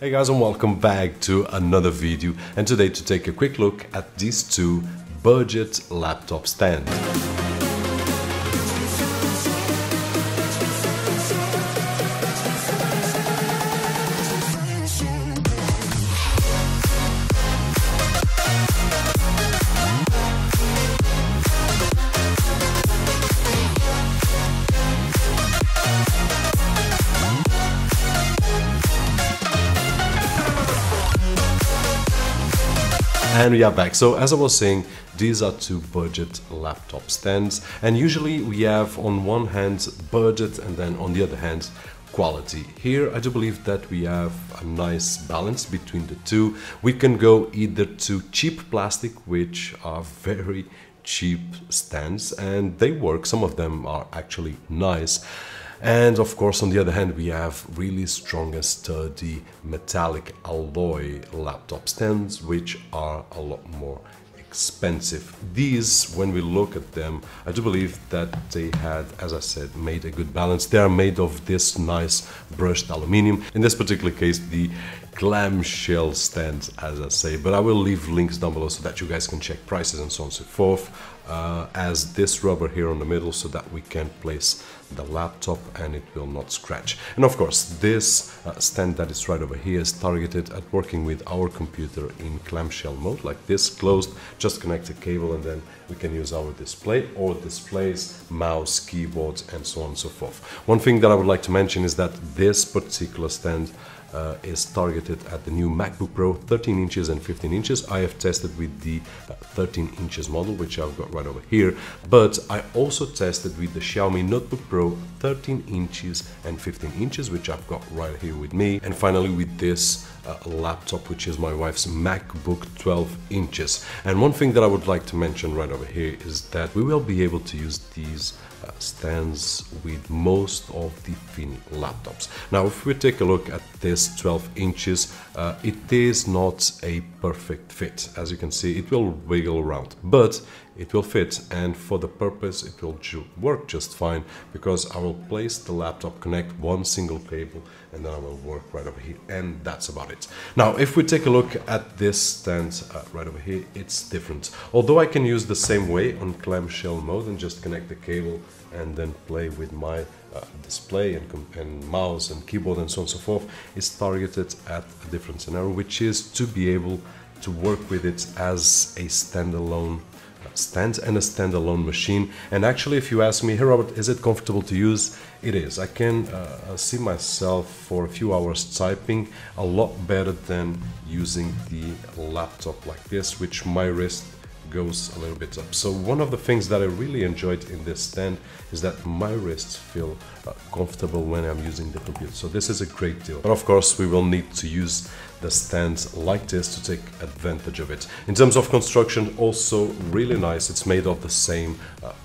Hey guys, and welcome back to another video, and today to take a quick look at these two budget laptop stands. And we are back. So as I was saying, these are two budget laptop stands, and usually we have on one hand budget and then on the other hand quality. Here I do believe that we have a nice balance between the two. We can go either to cheap plastic, which are very cheap stands, and they work. Some of them are actually nice. And of course, on the other hand, we have really strong and sturdy metallic alloy laptop stands, which are a lot more expensive. These, when we look at them, I do believe that they had, as I said, made a good balance. They are made of this nice brushed aluminium. In this particular case, the clamshell stands, as I say, but I will leave links down below so that you guys can check prices and so on and so forth. As this rubber here on the middle so that we can place the laptop and it will not scratch. And of course, this stand that is right over here is targeted at working with our computer in clamshell mode, like this, closed. Just connect a cable and then we can use our display or displays, mouse, keyboard, and so on and so forth. One thing that I would like to mention is that this particular stand is targeted at the new MacBook Pro 13 inches and 15 inches. I have tested with the 13 inches model, which I've got right over here, but I also tested with the Xiaomi Notebook Pro 13 inches and 15 inches, which I've got right here with me. And finally with this laptop, which is my wife's MacBook 12 inches. And one thing that I would like to mention right over here is that we will be able to use these stands with most of the thin laptops. Now, if we take a look at this 12 inches, it is not a perfect fit. As you can see, it will wiggle around, but it will fit, and for the purpose it will work just fine, because I will place the laptop, connect one single cable, and then I will work right over here, and that's about it. Now, if we take a look at this stand right over here, it's different. Although I can use the same way on clamshell mode and just connect the cable and then play with my display and mouse and keyboard and so on and so forth, it's targeted at a different scenario, which is to be able to work with it as a standalone stand and a standalone machine. And actually, if you ask me, hey Robert, is it comfortable to use? It is. I can see myself for a few hours typing a lot better than using the laptop like this, which my wrist goes a little bit up. So one of the things that I really enjoyed in this stand is that my wrists feel comfortable when I'm using the computer. So this is a great deal. But of course, we will need to use the stand like this to take advantage of it. In terms of construction, also really nice. It's made of the same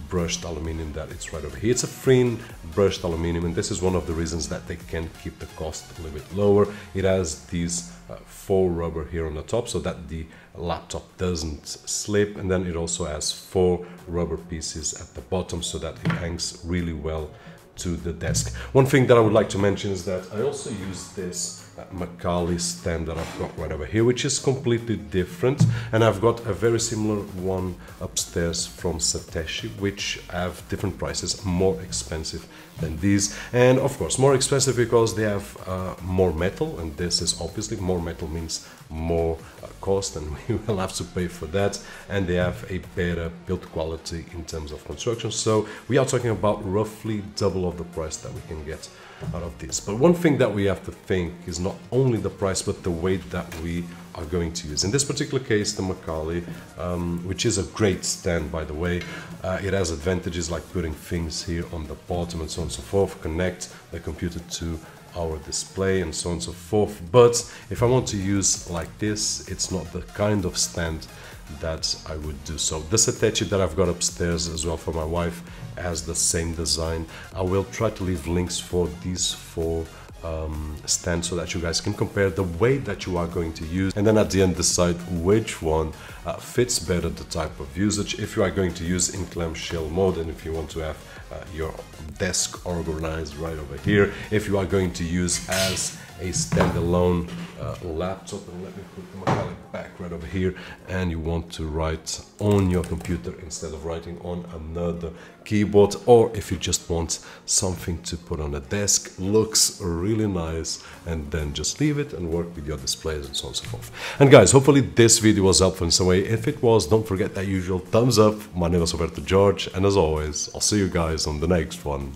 brushed aluminium that it's right over here. It's a thin brushed aluminium, and this is one of the reasons that they can keep the cost a little bit lower. It has these four rubber here on the top so that the laptop doesn't slip, and then it also has four rubber pieces at the bottom so that it hangs really well to the desk. One thing that I would like to mention is that I also use this Macbook stand that I've got right over here, which is completely different, and I've got a very similar one upstairs from Satechi, which have different prices, more expensive than these, and of course more expensive because they have more metal, and this is obviously more metal means more cost, and we will have to pay for that, and they have a better build quality in terms of construction. So we are talking about roughly double of the price that we can get out of this. But one thing that we have to think is not only the price but the weight that we are going to use. In this particular case, the Macbook, which is a great stand by the way, it has advantages like putting things here on the bottom and so on and so forth, connect the computer to our display and so on and so forth. But if I want to use like this, it's not the kind of stand that I would do. So the Satechi that I've got upstairs as well for my wife has the same design. I will try to leave links for these four stand so that you guys can compare the weight that you are going to use, and then at the end decide which one fits better the type of usage. If you are going to use in clamshell mode, and if you want to have your desk organized right over here, if you are going to use as a standalone laptop, and let me put the metallic back right over here, and you want to write on your computer instead of writing on another keyboard, or if you just want something to put on a desk, looks really nice, and then just leave it and work with your displays and so on and so forth. And guys, hopefully this video was helpful in some way. If it was, don't forget that usual thumbs up. My name is Roberto George, and as always, I'll see you guys on the next one.